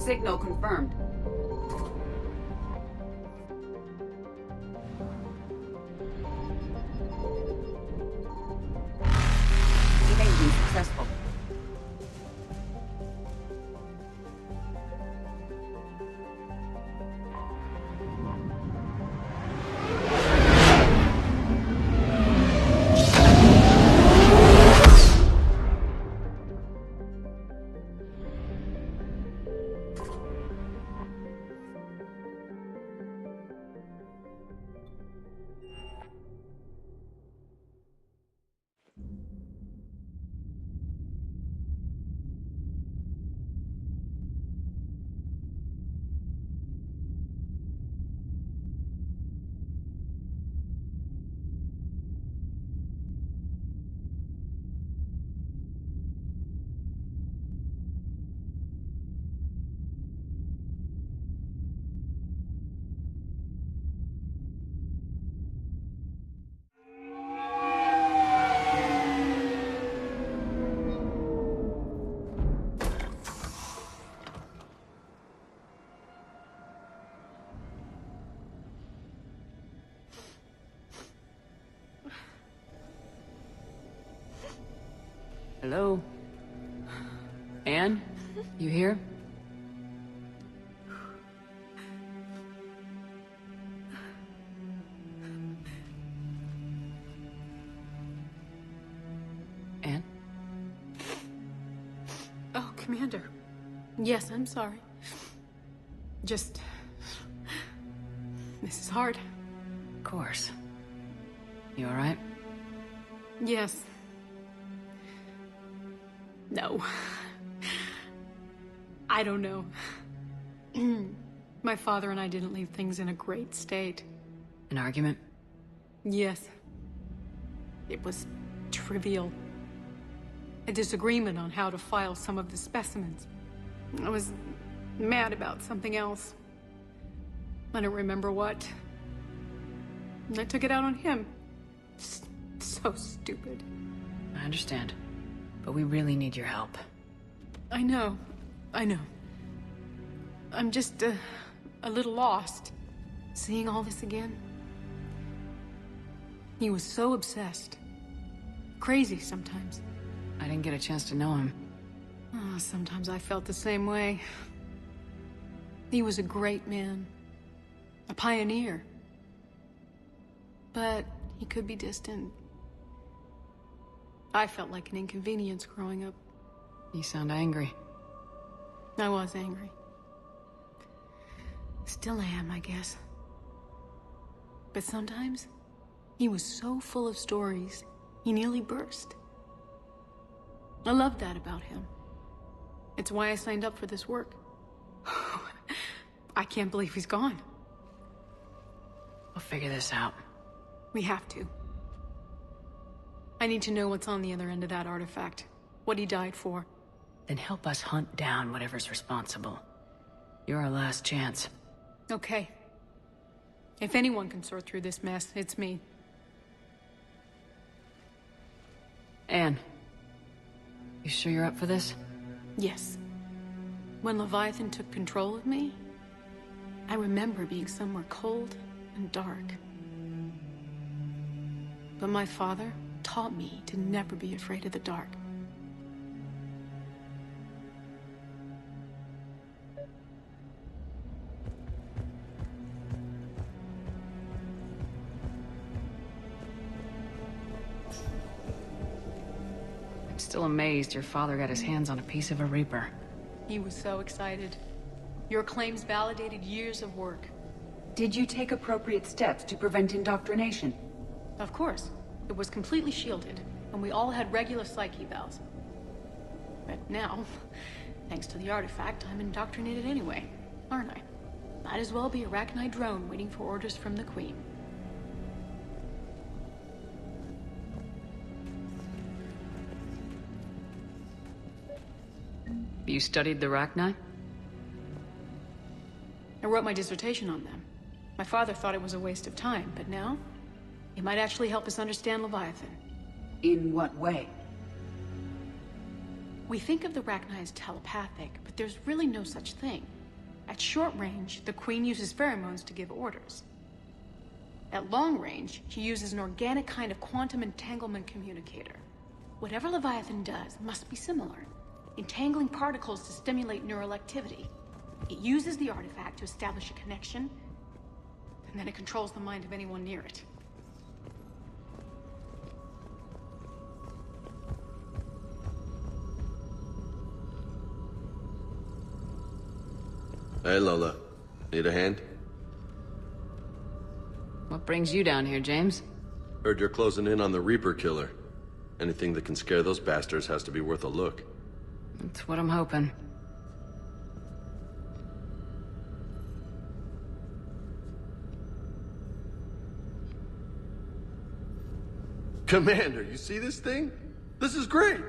Signal confirmed. Evasion successful. Hello? Anne? You here? Anne? Oh, Commander. Yes, I'm sorry. Just... This is hard. Of course. You alright? Yes. No. I don't know. My father and I didn't leave things in a great state. An argument? Yes. It was trivial. A disagreement on how to file some of the specimens. I was mad about something else. I don't remember what. I took it out on him. So stupid. I understand. But we really need your help. I know. I'm just a little lost. Seeing all this again. He was so obsessed. Crazy sometimes. I didn't get a chance to know him. Oh, sometimes I felt the same way. He was a great man. A pioneer. But he could be distant. I felt like an inconvenience growing up. You sound angry. I was angry. Still am, I guess. But sometimes, he was so full of stories, he nearly burst. I loved that about him. It's why I signed up for this work. I can't believe he's gone. We'll figure this out. We have to. I need to know what's on the other end of that artifact. What he died for. Then help us hunt down whatever's responsible. You're our last chance. Okay. If anyone can sort through this mess, it's me. Anne. You sure you're up for this? Yes. When Leviathan took control of me, I remember being somewhere cold and dark. But my father taught me to never be afraid of the dark. I'm still amazed your father got his hands on a piece of a Reaper. He was so excited. Your claims validated years of work. Did you take appropriate steps to prevent indoctrination? Of course. It was completely shielded, and we all had regular psych evals. But now, thanks to the artifact, I'm indoctrinated anyway, aren't I? Might as well be a Rachni drone waiting for orders from the Queen. You studied the Rachni? I wrote my dissertation on them. My father thought it was a waste of time, but now, it might actually help us understand Leviathan. In what way? We think of the Rachni as telepathic, but there's really no such thing. At short range, the Queen uses pheromones to give orders. At long range, she uses an organic kind of quantum entanglement communicator. Whatever Leviathan does must be similar, entangling particles to stimulate neural activity. It uses the artifact to establish a connection, and then it controls the mind of anyone near it. Hey, Lola. Need a hand? What brings you down here, James? Heard you're closing in on the Reaper killer. Anything that can scare those bastards has to be worth a look. That's what I'm hoping. Commander, you see this thing? This is great!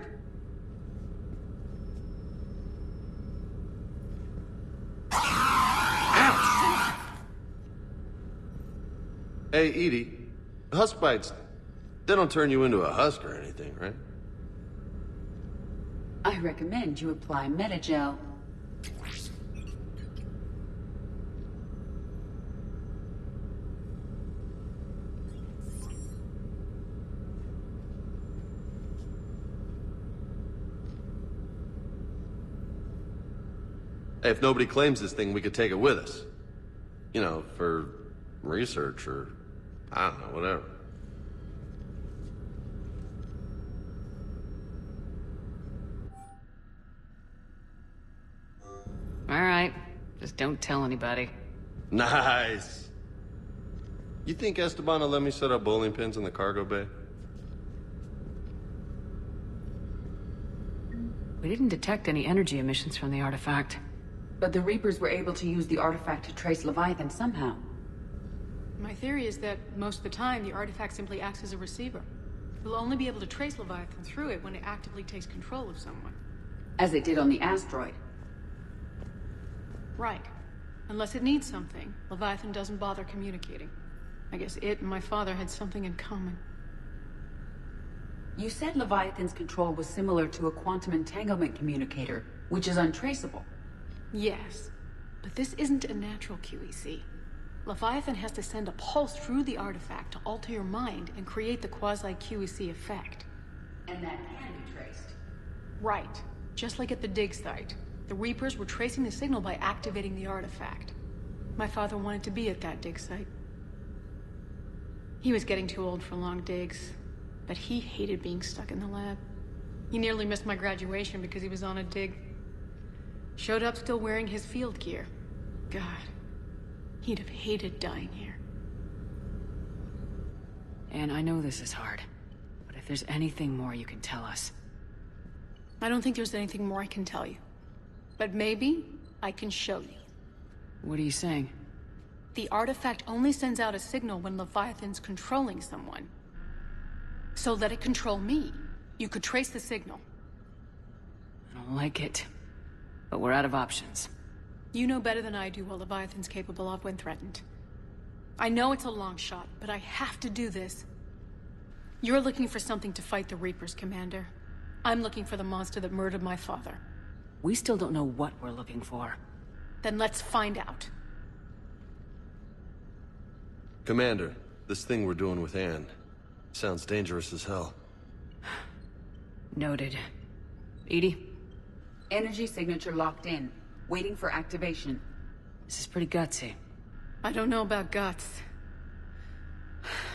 Ouch! Hey, Edie. Husk bites, they don't turn you into a husk or anything, right? I recommend you apply Metagel. Hey, if nobody claims this thing, we could take it with us. You know, for research or, I don't know, whatever. All right. Just don't tell anybody. Nice. You think Esteban will let me set up bowling pins in the cargo bay? We didn't detect any energy emissions from the artifact. But the Reapers were able to use the artifact to trace Leviathan somehow. My theory is that most of the time, the artifact simply acts as a receiver. We'll only be able to trace Leviathan through it when it actively takes control of someone. As it did on the asteroid. Right. Unless it needs something, Leviathan doesn't bother communicating. I guess it and my father had something in common. You said Leviathan's control was similar to a quantum entanglement communicator, which is untraceable. Yes, but this isn't a natural QEC. Leviathan has to send a pulse through the artifact to alter your mind and create the quasi-QEC effect. And that can be traced. Right. Just like at the dig site. The Reapers were tracing the signal by activating the artifact. My father wanted to be at that dig site. He was getting too old for long digs, but he hated being stuck in the lab. He nearly missed my graduation because he was on a dig. Showed up still wearing his field gear. God, he'd have hated dying here. And I know this is hard, but if there's anything more you can tell us. I don't think there's anything more I can tell you. But maybe I can show you. What are you saying? The artifact only sends out a signal when Leviathan's controlling someone. So let it control me. You could trace the signal. I don't like it. But we're out of options. You know better than I do what Leviathan's capable of when threatened. I know it's a long shot, but I have to do this. You're looking for something to fight the Reapers, Commander. I'm looking for the monster that murdered my father. We still don't know what we're looking for. Then let's find out. Commander, this thing we're doing with Anne sounds dangerous as hell. Noted. Edie? Energy signature locked in, waiting for activation. This is pretty gutsy. I don't know about guts.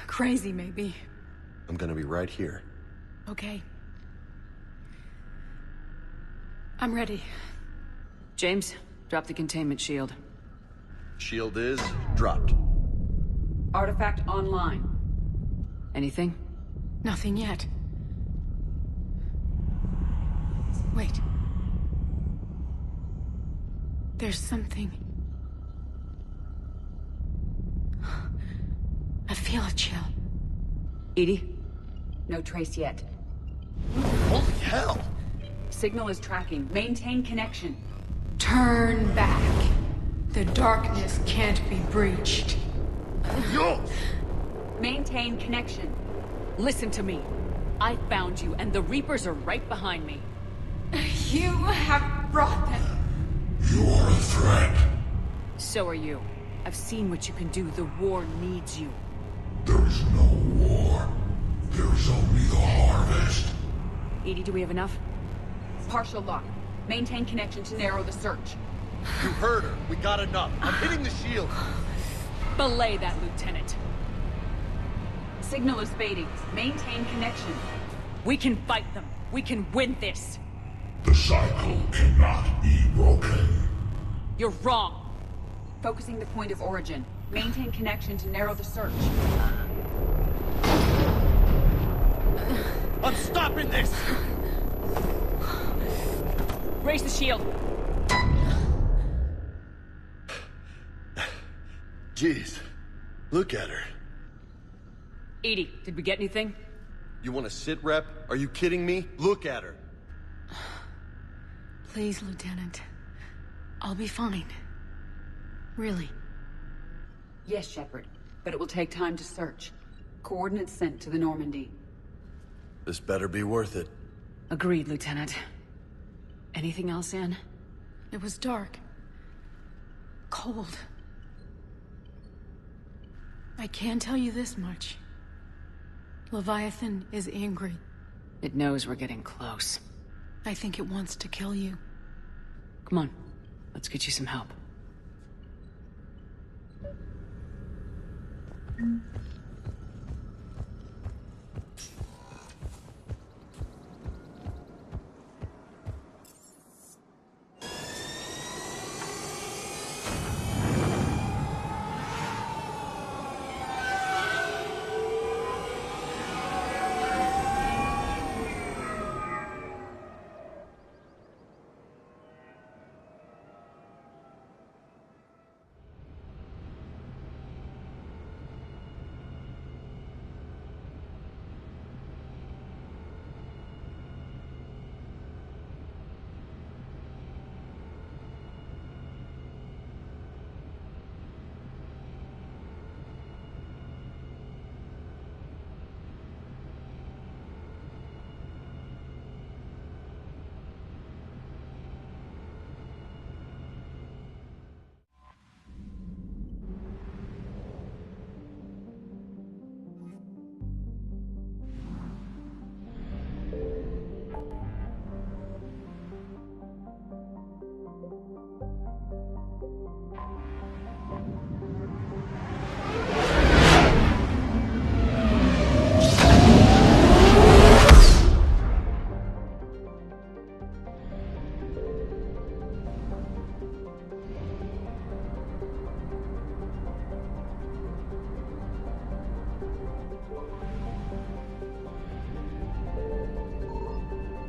Crazy, maybe. I'm gonna be right here. Okay. I'm ready. James, drop the containment shield. Shield is dropped. Artifact online. Anything? Nothing yet. Wait. There's something. I feel a chill. Edie? No trace yet. Holy hell! Signal is tracking. Maintain connection. Turn back. The darkness can't be breached. Yo! Maintain connection. Listen to me. I found you, and the Reapers are right behind me. You have brought them. You are a threat. So are you. I've seen what you can do. The war needs you. There is no war. There is only the harvest. EDI, do we have enough? Partial lock. Maintain connection to narrow the search. You heard her. We got enough. I'm hitting the shield. Belay that, Lieutenant. Signal is fading. Maintain connection. We can fight them. We can win this. The cycle cannot be broken. You're wrong. Focusing the point of origin. Maintain connection to narrow the search. I'm stopping this! Raise the shield. Jeez. Look at her. EDI, did we get anything? You want to sit rep? Are you kidding me? Look at her. Please, Lieutenant. I'll be fine. Really. Yes, Shepard. But it will take time to search. Coordinates sent to the Normandy. This better be worth it. Agreed, Lieutenant. Anything else, Anne? It was dark. Cold. I can tell you this much. Leviathan is angry. It knows we're getting close. I think it wants to kill you. Come on. Let's get you some help.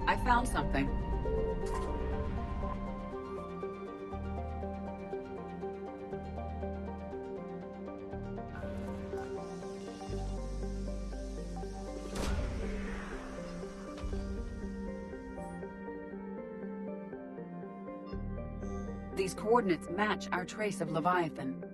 I found something. These coordinates match our trace of Leviathan.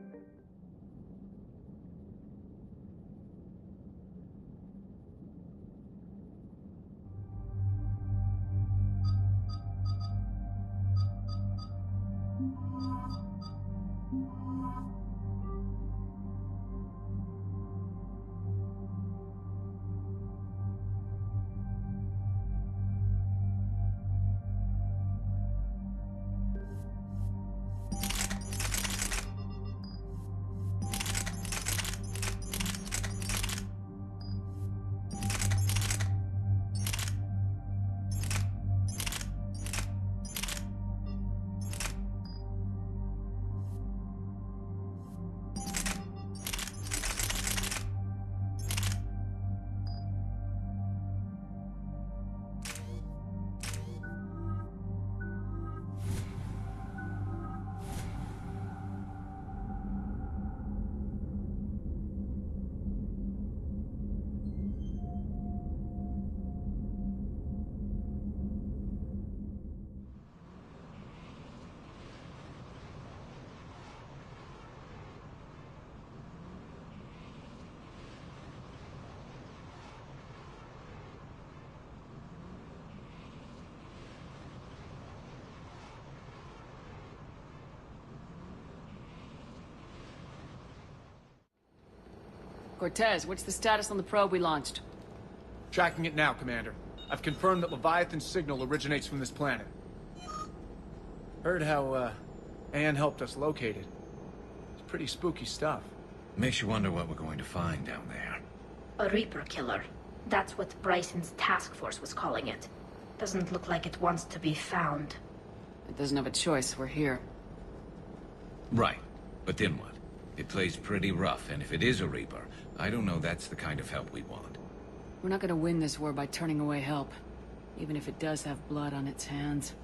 Cortez, what's the status on the probe we launched? Tracking it now, Commander. I've confirmed that Leviathan's signal originates from this planet. Heard how, Anne helped us locate it. It's pretty spooky stuff. Makes you wonder what we're going to find down there. A Reaper killer. That's what Bryson's task force was calling it. Doesn't look like it wants to be found. It doesn't have a choice, we're here. Right. But then what? It plays pretty rough, and if it is a Reaper, I don't know that's the kind of help we want. We're not gonna win this war by turning away help. Even if it does have blood on its hands.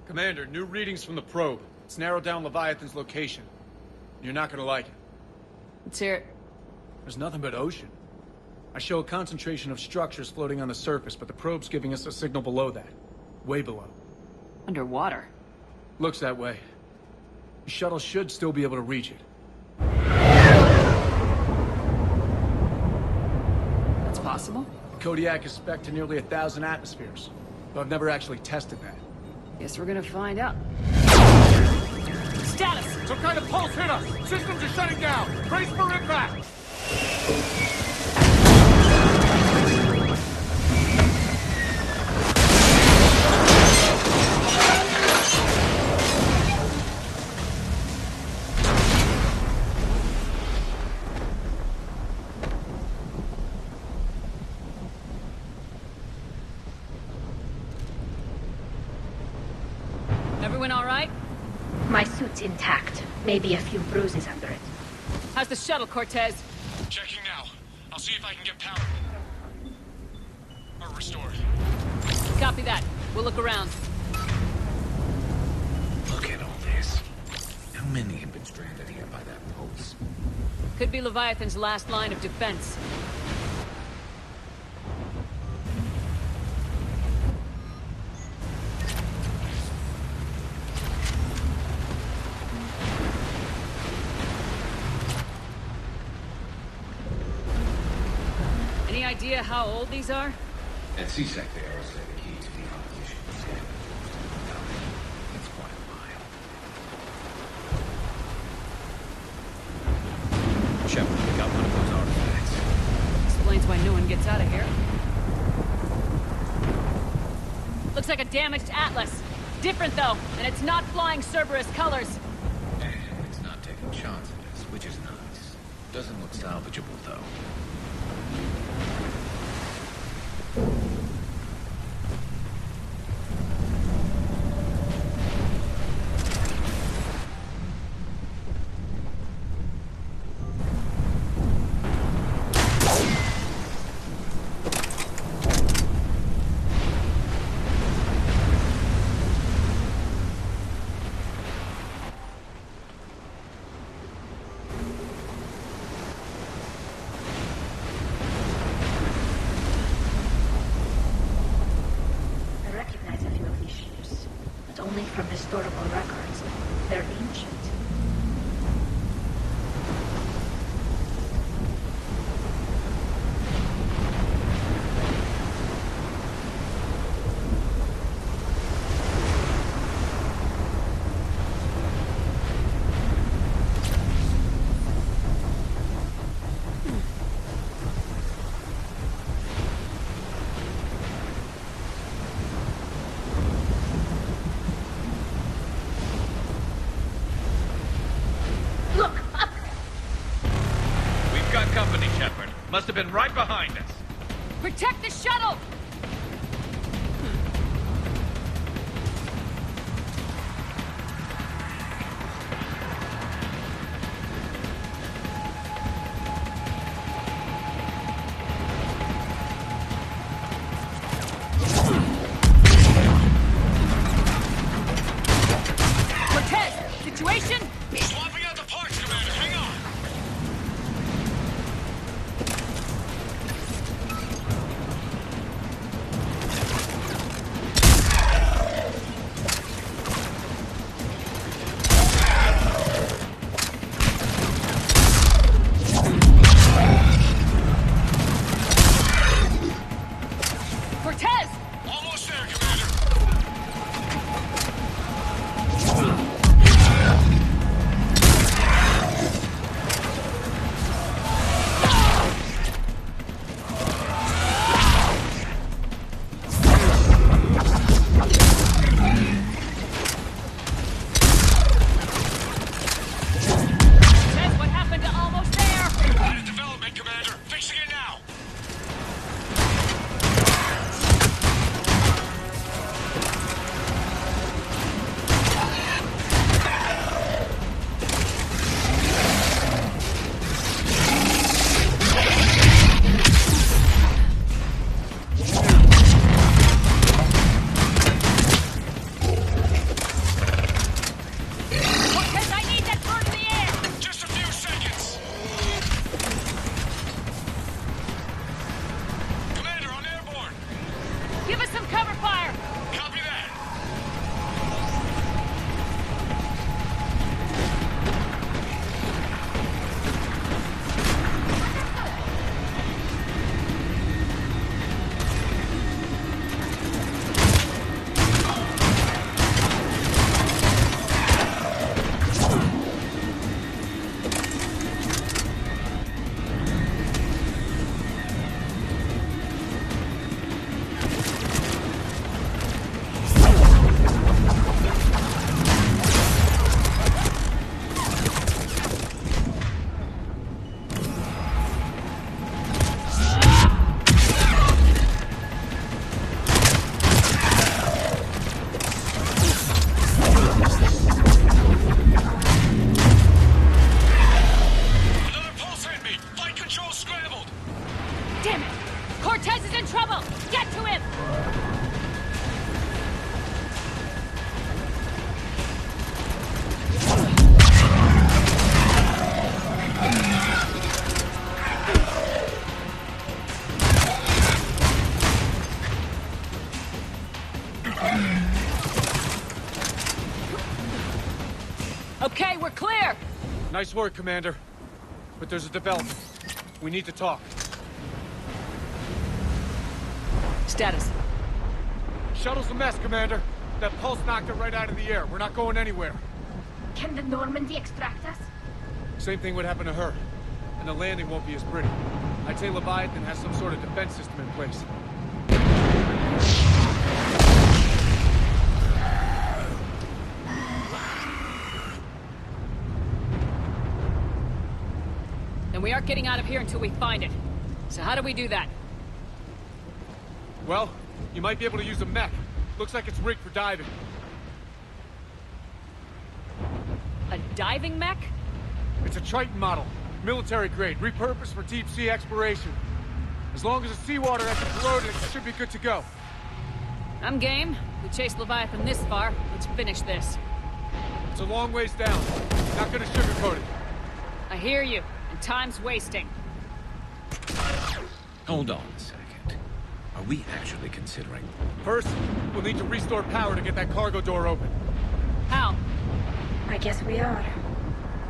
Commander, new readings from the probe. It's narrowed down Leviathan's location. You're not gonna like it. Let's hear it. There's nothing but ocean. I show a concentration of structures floating on the surface, but the probe's giving us a signal below that. Way below. Underwater. Looks that way. The shuttle should still be able to reach it. That's possible? Kodiak is spec'd to nearly 1,000 atmospheres, though I've never actually tested that. Guess we're gonna find out. Status! Some kind of pulse hit us! Systems are shutting down! Brace for impact! Everyone all right? My suit's intact. Maybe a few bruises under it. How's the shuttle, Cortez? Checking now. I'll see if I can get power. Or restored. Copy that. We'll look around. Look at all this. How many have been stranded here by that pulse? Could be Leviathan's last line of defense. Any idea how old these are? At CSEC, they are also the key to the opposition scanner. It's quite a while. Shepard, we got one of those artifacts. Explains why no one gets out of here. Looks like a damaged Atlas. Different though, and it's not flying Cerberus colors. And it's not taking chances, which is nice. Doesn't look salvageable, though. I recognize a few of these ships, but only from historical records. They're ancient. Look, up! We've got company, Shepard. Must have been right behind us. Protect the shuttle! Cortez, situation? Swapping out the parts, Commander. Hang on. Okay, we're clear! Nice work, Commander. But there's a development. We need to talk. Status. Shuttle's a mess, Commander. That pulse knocked it right out of the air. We're not going anywhere. Can the Normandy extract us? Same thing would happen to her. And the landing won't be as pretty. I'd say Leviathan has some sort of defense system in place. Then we aren't getting out of here until we find it. So how do we do that? Well, you might be able to use a mech. Looks like it's rigged for diving. A diving mech? It's a Triton model. Military grade, repurposed for deep sea exploration. As long as the seawater hasn't corroded, it should be good to go. I'm game. We chased Leviathan this far. Let's finish this. It's a long ways down. Not gonna sugarcoat it. I hear you. And time's wasting. Hold on a second. Are we actually considering... First, we'll need to restore power to get that cargo door open. How? I guess we are.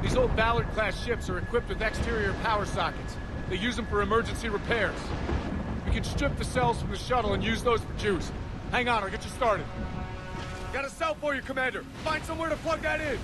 These old Ballard-class ships are equipped with exterior power sockets. They use them for emergency repairs. We can strip the cells from the shuttle and use those for juice. Hang on, I'll get you started. Got a cell for you, Commander. Find somewhere to plug that in.